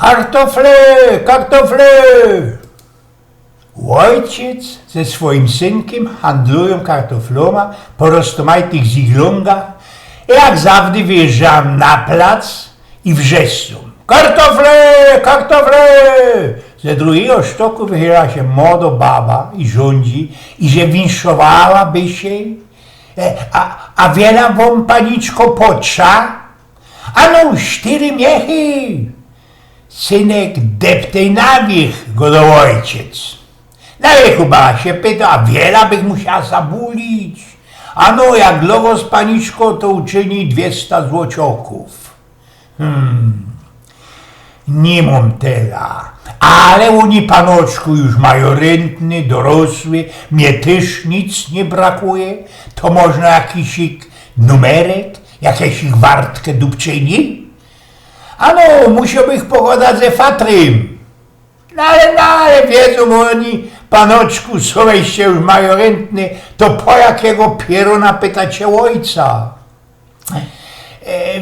Kartofle, kartofle! Ojciec ze swoim synkiem handlują kartofloma po rozmaitych ziglągach. Jak zawsze wyjeżdżam na plac i wrzeszczą: kartofle, kartofle! Ze drugiego sztoku wychyla się młoda baba i rządzi, i że winszowałaby się. A wiele wam, paniczko, potrza? Ano, 4 miechy. Synek, deptej na wieś, godał ojciec. Na wiechu baba się pyta, a wiele bych musiała zabulić. Ano, jak logo z paniczko, to uczyni 200 złocioków. Nie mam tela, ale oni, panoczku, już majorentny, dorosły, mnie też nic nie brakuje, to można jakiś numerek, jakieś ich wartkę dupczyni? Ano, musiałbym pogadać ze fatrym. No ale wiedzą oni, panoczku, są się już majorentny, to po jakiego pieruna pytacie ojca?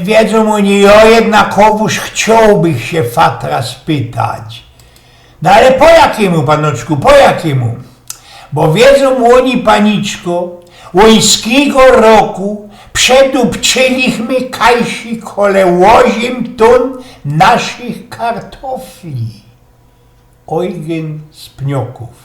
Wiedzą oni, o jednakowoż chciałbych się fatra spytać. No ale po jakiemu, panoczku, po jakiemu? Bo wiedzą oni, paniczko, łońskiego roku przedupczyliśmy kajsi kole 8 ton naszych kartofli. Eugen z Pnioków.